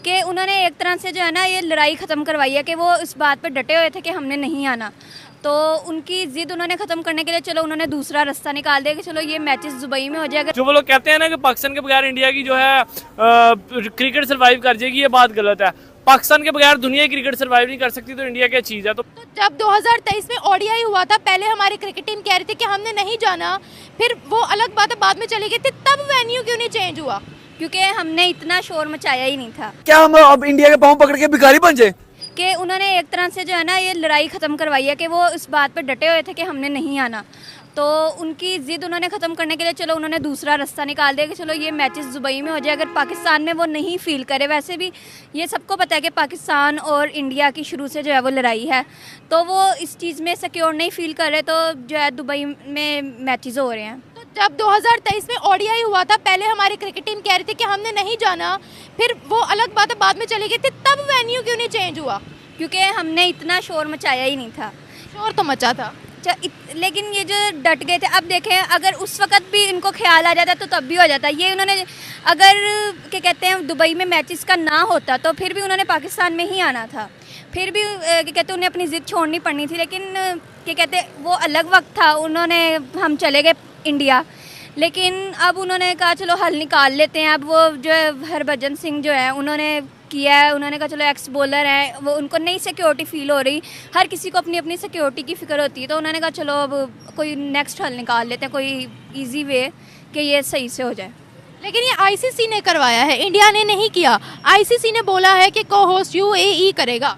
कि उन्होंने एक तरह से जो है ना ये लड़ाई ख़त्म करवाई है कि वो इस बात पर डटे हुए थे कि हमने नहीं आना, तो उनकी जिद उन्होंने ख़त्म करने के लिए चलो उन्होंने दूसरा रास्ता निकाल दिया कि चलो ये मैचेस दुबई में हो जाएगा। जो वो लोग कहते हैं ना कि पाकिस्तान के बगैर इंडिया की जो है क्रिकेट सर्वाइव कर जाएगी, ये बात गलत है। पाकिस्तान के बगैर दुनिया की क्रिकेट सर्वाइव नहीं कर सकती, तो इंडिया क्या चीज़ है। तो जब 2023 में ओडीआई हुआ था, पहले हमारी क्रिकेट टीम कह रही थी कि हमने नहीं जाना, फिर वो अलग बात है बाद में चली गई थी, तब वेन्यू क्यों नहीं चेंज हुआ? क्योंकि हमने इतना शोर मचाया ही नहीं था। क्या हम अब इंडिया के पाँव पकड़ के भिखारी बन जाए? कि उन्होंने एक तरह से जो है ना ये लड़ाई ख़त्म करवाई है कि वो इस बात पर डटे हुए थे कि हमने नहीं आना, तो उनकी ज़िद उन्होंने ख़त्म करने के लिए चलो उन्होंने दूसरा रास्ता निकाल दिया कि चलो ये मैचेस दुबई में हो जाए। अगर पाकिस्तान में वो नहीं फील करे, वैसे भी ये सबको पता है कि पाकिस्तान और इंडिया की शुरू से जो है वो लड़ाई है, तो वो इस चीज़ में सिक्योर नहीं फील कर रहे, तो जो है दुबई में मैचेस हो रहे हैं। जब 2023 में ओडीआई हुआ था, पहले हमारी क्रिकेट टीम कह रही थी कि हमने नहीं जाना, फिर वो अलग बात है बाद में चली गई थी, तब वेन्यू क्यों नहीं चेंज हुआ? क्योंकि हमने इतना शोर मचाया ही नहीं था। शोर तो मचा था। लेकिन ये जो डट गए थे, अब देखें अगर उस वक्त भी इनको ख्याल आ जाता तो तब भी हो जाता। ये उन्होंने अगर क्या कहते हैं दुबई में मैचेस का ना होता तो फिर भी उन्होंने पाकिस्तान में ही आना था, फिर भी क्या कहते हैं उन्हें अपनी ज़िद छोड़नी पड़नी थी। लेकिन क्या कहते हैं वो अलग वक्त था, उन्होंने हम चले गए इंडिया, लेकिन अब उन्होंने कहा चलो हल निकाल लेते हैं। अब वो जो है हरभजन सिंह जो है उन्होंने किया है, उन्होंने कहा चलो एक्स बॉलर हैं, वो उनको नई सिक्योरिटी फील हो रही, हर किसी को अपनी अपनी सिक्योरिटी की फ़िक्र होती है, तो उन्होंने कहा चलो अब कोई नेक्स्ट हल निकाल लेते हैं, कोई इजी वे कि ये सही से हो जाए। लेकिन ये आईसीसी ने करवाया है, इंडिया ने नहीं किया। आईसीसी ने बोला है कि को होस्ट यूएई करेगा।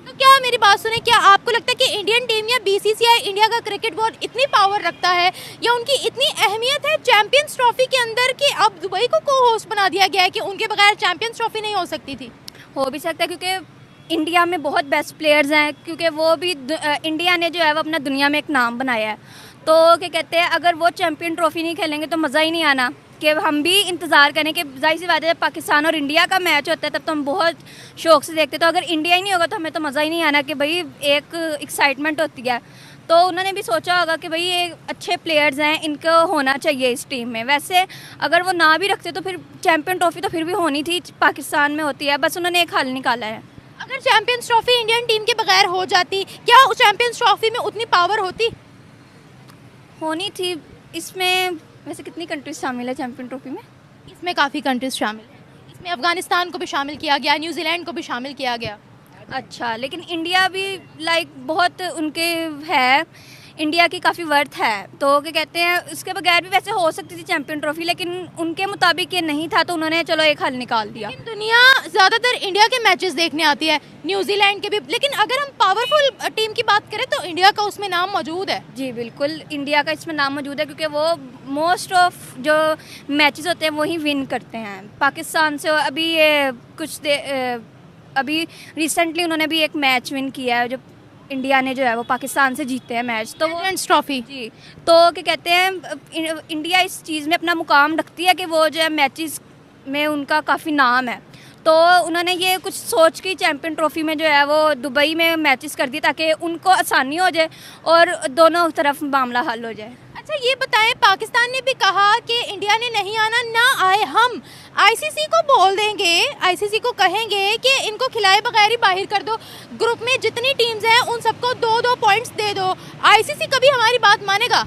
तो क्या मेरी बात सुने, क्या आपको लगता है कि इंडियन टीम या बीसीसीआई इंडिया का क्रिकेट बोर्ड इतनी पावर रखता है या उनकी इतनी अहमियत है चैंपियंस ट्रॉफी के अंदर कि अब दुबई को को होस्ट बना दिया गया है कि उनके बगैर चैंपियंस ट्रॉफी नहीं हो सकती थी? हो भी सकता है क्योंकि इंडिया में बहुत बेस्ट प्लेयर्स हैं, क्योंकि वो भी इंडिया ने जो है वो अपना दुनिया में एक नाम बनाया है, तो क्या कहते हैं अगर वो चैंपियन ट्रॉफी नहीं खेलेंगे तो मज़ा ही नहीं आना। कि हम भी इंतज़ार करें कि जाहिर सी बात है जब पाकिस्तान और इंडिया का मैच होता है तब तो हम बहुत शौक से देखते, तो अगर इंडिया ही नहीं होगा तो हमें तो मज़ा ही नहीं आना कि भाई एक एक्साइटमेंट होती है। तो उन्होंने भी सोचा होगा कि भाई ये अच्छे प्लेयर्स हैं, इनको होना चाहिए इस टीम में। वैसे अगर वो ना भी रखते तो फिर चैम्पियन ट्रॉफी तो फिर भी होनी थी, पाकिस्तान में होती है, बस उन्होंने एक हल निकाला है। अगर चैंपियंस ट्रॉफी इंडियन टीम के बगैर हो जाती, क्या उस चैंपियंस ट्रॉफी में उतनी पावर होती? होनी थी। इसमें वैसे कितनी कंट्रीज शामिल है चैंपियन ट्रॉफी में? इसमें काफ़ी कंट्रीज शामिल हैं। इसमें अफगानिस्तान को भी शामिल किया गया, न्यूजीलैंड को भी शामिल किया गया। अच्छा, लेकिन इंडिया भी लाइक बहुत उनके है, इंडिया की काफ़ी वर्थ है, तो क्या कहते हैं उसके बगैर भी वैसे हो सकती थी चैंपियन ट्रॉफी, लेकिन उनके मुताबिक ये नहीं था, तो उन्होंने चलो एक हल निकाल दिया। लेकिन दुनिया ज़्यादातर इंडिया के मैचेस देखने आती है, न्यूजीलैंड के भी, लेकिन अगर हम पावरफुल टीम की बात करें तो इंडिया का उसमें नाम मौजूद है। जी बिल्कुल, इंडिया का इसमें नाम मौजूद है क्योंकि वो मोस्ट ऑफ जो मैचेस होते हैं वही विन करते हैं। पाकिस्तान से अभी ये अभी रिसेंटली उन्होंने भी एक मैच विन किया है, जो इंडिया ने जो है वो पाकिस्तान से जीते हैं मैच, तो वो ट्रॉफी। जी, तो क्या कहते हैं इंडिया इस चीज़ में अपना मुकाम रखती है कि वो जो है मैचेस में उनका काफ़ी नाम है, तो उन्होंने ये कुछ सोच के चैंपियन ट्रॉफी में जो है वो दुबई में मैचेस कर दिए ताकि उनको आसानी हो जाए और दोनों तरफ मामला हल हो जाए। अच्छा ये बताएं, पाकिस्तान ने भी कहा कि इंडिया ने नहीं आना, ना आए, हम आईसीसी को बोल देंगे, आईसीसी को कहेंगे कि इनको खिलाए बगैर ही बाहर कर दो, ग्रुप में जितनी टीम्स हैं उन सबको 2-2 पॉइंट्स दे दो, आईसीसी कभी हमारी बात मानेगा?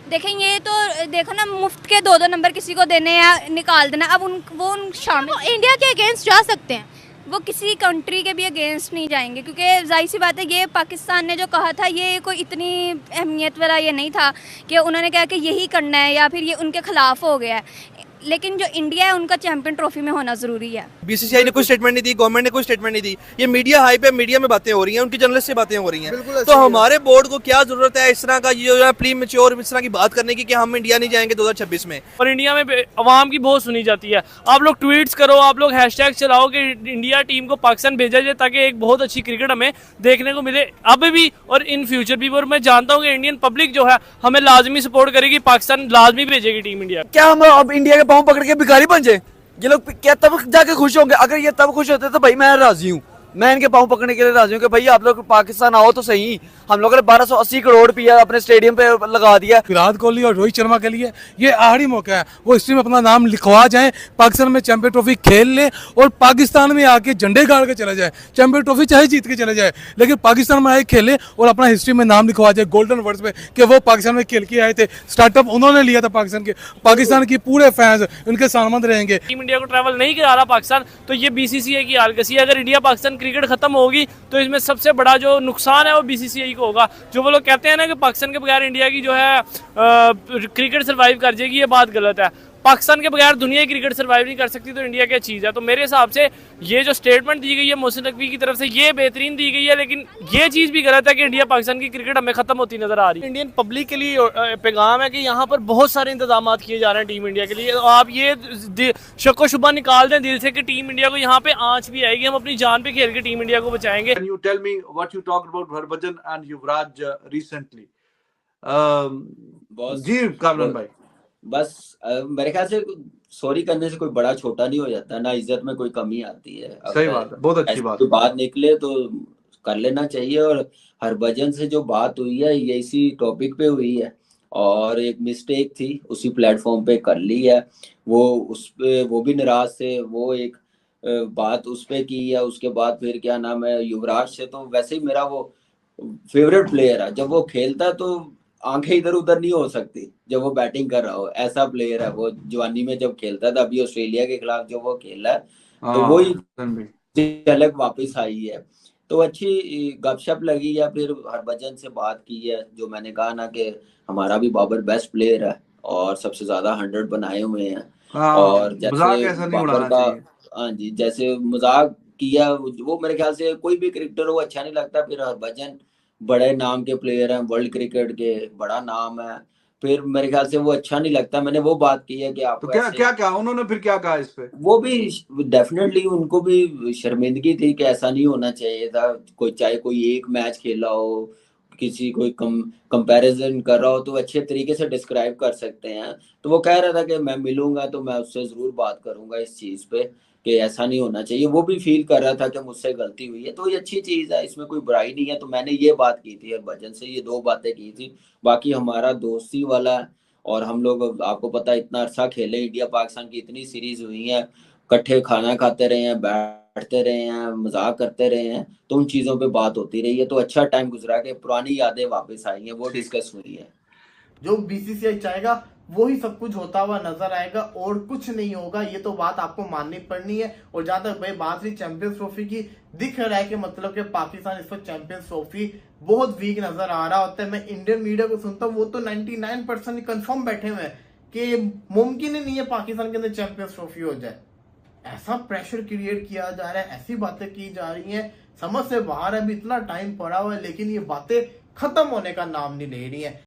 देखें ये तो देखो ना, मुफ्त के 2-2 नंबर किसी को देने या निकाल देना, अब वो शामिल इंडिया के अगेंस्ट जा सकते हैं, वो किसी कंट्री के भी अगेंस्ट नहीं जाएंगे, क्योंकि जाहिर सी बात है ये पाकिस्तान ने जो कहा था ये कोई इतनी अहमियत वाला ये नहीं था कि उन्होंने कहा कि यही करना है या फिर ये उनके खिलाफ हो गया है। लेकिन जो इंडिया है उनका चैंपियन ट्रॉफी में होना जरूरी है। बीसीसीआई ने कोई स्टेटमेंट नहीं दी, गवर्नमेंट ने कोई स्टेटमेंट नहीं दी, ये मीडिया हाई पे मीडिया में बातें हो रही हैं, उनकी जर्नलिस्ट से बातें हो रही हैं, तो हमारे बोर्ड को क्या जरूरत है इस तरह का जो है प्री मैच्योर इस तरह की बात करने की कि हम इंडिया नहीं जाएंगे 2026 में। और इंडिया में अवाम की बहुत सुनी जाती है, आप लोग ट्वीट्स करो, आप लोग हैशटैग चलाओ कि इंडिया टीम को पाकिस्तान भेजा जाए ताकि एक बहुत अच्छी क्रिकेट हमें देखने को मिले अभी भी और इन फ्यूचर भी। और मैं जानता हूँ कि इंडियन पब्लिक जो है हमें लाजमी सपोर्ट करेगी, पाकिस्तान लाजमी भेजेगी टीम इंडिया। क्या हम अब इंडिया के पाँव पकड़ के भिखारी बन जाए? ये लोग क्या तब जाके खुश होंगे? अगर ये तब खुश होते तो भाई मैं राजी हूँ, मैं इनके पाँव पकड़ने के लिए राजी हूँ कि भाई आप लोग पाकिस्तान आओ तो सही, हम लोगों ने 1280 करोड़ रुपया अपने स्टेडियम पे लगा दिया। विराट कोहली और रोहित शर्मा के लिए ये आखिरी मौका है, वो हिस्ट्री में अपना नाम लिखवा जाएं, पाकिस्तान में चैंपियन ट्रॉफी खेल ले और पाकिस्तान में आके झंडे गाड़ के चला जाए। चैंपियन ट्रॉफी चाहे जीत के चले जाए, लेकिन पाकिस्तान में आए खेले और अपना हिस्ट्री में नाम लिखवा जाए गोल्डन वर्ड्स में कि वो पाकिस्तान में खेल के आए थे, स्टार्टअप उन्होंने लिया था पाकिस्तान की पूरे फैंस उनके सामंद रहेंगे। टीम इंडिया को ट्रैवल नहीं करा रहा पाकिस्तान, तो ये बीसीसीआई की हालकसी है। अगर इंडिया पाकिस्तान क्रिकेट खत्म होगी तो इसमें सबसे बड़ा जो नुकसान है वो बीसीसीआई को होगा। जो वो लोग कहते हैं ना कि पाकिस्तान के बगैर इंडिया की जो है क्रिकेट सर्वाइव कर जाएगी, ये बात गलत है। पाकिस्तान के बगैर दुनिया की क्रिकेट सर्वाइव नहीं कर सकती, तो इंडिया क्या चीज़ है। तो मेरे हिसाब से ये जो स्टेटमेंट दी गई है मोहसिन नकवी की तरफ से, ये बेहतरीन दी गई है, लेकिन ये चीज़ भी गलत है कि इंडिया पाकिस्तान की क्रिकेट हमें खत्म होती नजर आ रही है। इंडियन पब्लिक के लिए पैगाम है कि यहाँ पर बहुत सारे इंतजाम किए जा रहे हैं टीम इंडिया के लिए। आप ये शक व शुबा निकाल दें दिल से कि टीम इंडिया को यहाँ पे आँच भी आएगी, हम अपनी जान पे खेल के टीम इंडिया को बचाएंगे। Can you tell me what you talked about Harbhajan and Yuvraj recently? जी कामरान भाई, बस मेरे ख्याल से सॉरी करने से कोई बड़ा छोटा नहीं हो जाता ना, इज्जत में कोई कमी आती है। सही बात है, बहुत अच्छी बात है। बात निकले तो कर लेना चाहिए। और हरभजन से जो बात हुई है ये इसी टॉपिक पे हुई है और एक मिस्टेक थी उसी प्लेटफॉर्म पे कर ली है। वो उस पे वो भी नाराज थे, वो एक बात उस पे की है। उसके बाद फिर क्या नाम है, युवराज से तो वैसे ही मेरा वो फेवरेट प्लेयर है। जब वो खेलता है तो आंखें इधर उधर नहीं हो सकती जब वो बैटिंग कर रहा हो, ऐसा प्लेयर है वो। जवानी में जब खेलता था, अभी ऑस्ट्रेलिया के खिलाफ जो वो खेला है तो वही झलक वापस आई है। तो अच्छी गपशप लगी है। फिर हरभजन से बात की है, जो मैंने कहा ना कि हमारा भी बाबर बेस्ट प्लेयर है और सबसे ज्यादा 100 बनाए हुए हैं। और जैसे बाबर का, हाँ जी, जैसे मजाक किया वो, मेरे ख्याल से कोई भी क्रिकेटर वो अच्छा नहीं लगता। फिर हरभजन बड़े नाम के प्लेयर हैं, वर्ल्ड क्रिकेट के बड़ा नाम है, फिर मेरे ख्याल से वो अच्छा नहीं लगता। मैंने वो बात की है कि आप तो क्या उन्होंने फिर क्या कहा इस पे? वो भी डेफिनेटली उनको भी शर्मिंदगी थी कि ऐसा नहीं होना चाहिए था। कोई चाहे कोई एक मैच खेला हो, किसी कोई कंपैरिजन कर रहा हो तो अच्छे तरीके से डिस्क्राइब कर सकते हैं। तो वो कह रहा था कि मैं मिलूंगा तो मैं उससे जरूर बात करूंगा इस चीज पे कि ऐसा नहीं होना चाहिए। वो भी फील कर रहा था कि मुझसे गलती हुई है, तो ये अच्छी चीज है, इसमें कोई बुराई नहीं है। तो मैंने ये बात की थी हरभजन से, ये 2 बातें की थी। बाकी हमारा दोस्ती वाला है और हम लोग, आपको पता है, इतना अरसा खेले, इंडिया पाकिस्तान की इतनी सीरीज हुई है, इकट्ठे खाना खाते रहे हैं, बैठते रहे हैं, मजाक करते रहे हैं, तो उन चीजों पे बात होती रही है। तो अच्छा टाइम गुजरा के पुरानी यादें वापस आई हैं, वो डिस्कस हुई है। जो बीसीसीआई चाहेगा वही सब कुछ होता हुआ नजर आएगा और कुछ नहीं होगा, ये तो बात आपको माननी पड़नी है। और जहां तक भाई बात रही चैंपियंस ट्रॉफी की, दिख रहा है कि मतलब कि पाकिस्तान इस वक्त चैंपियंस ट्रॉफी बहुत वीक नजर आ रहा होता है। मैं इंडियन मीडिया को सुनता हूँ, वो तो 99% कंफर्म बैठे हुए हैं कि मुमकिन ही नहीं है पाकिस्तान के अंदर चैंपियंस ट्रॉफी हो जाए। ऐसा प्रेशर क्रिएट किया जा रहा है, ऐसी बातें की जा रही हैं, समझ से बाहर है। अभी इतना टाइम पड़ा हुआ है लेकिन ये बातें खत्म होने का नाम नहीं ले रही है।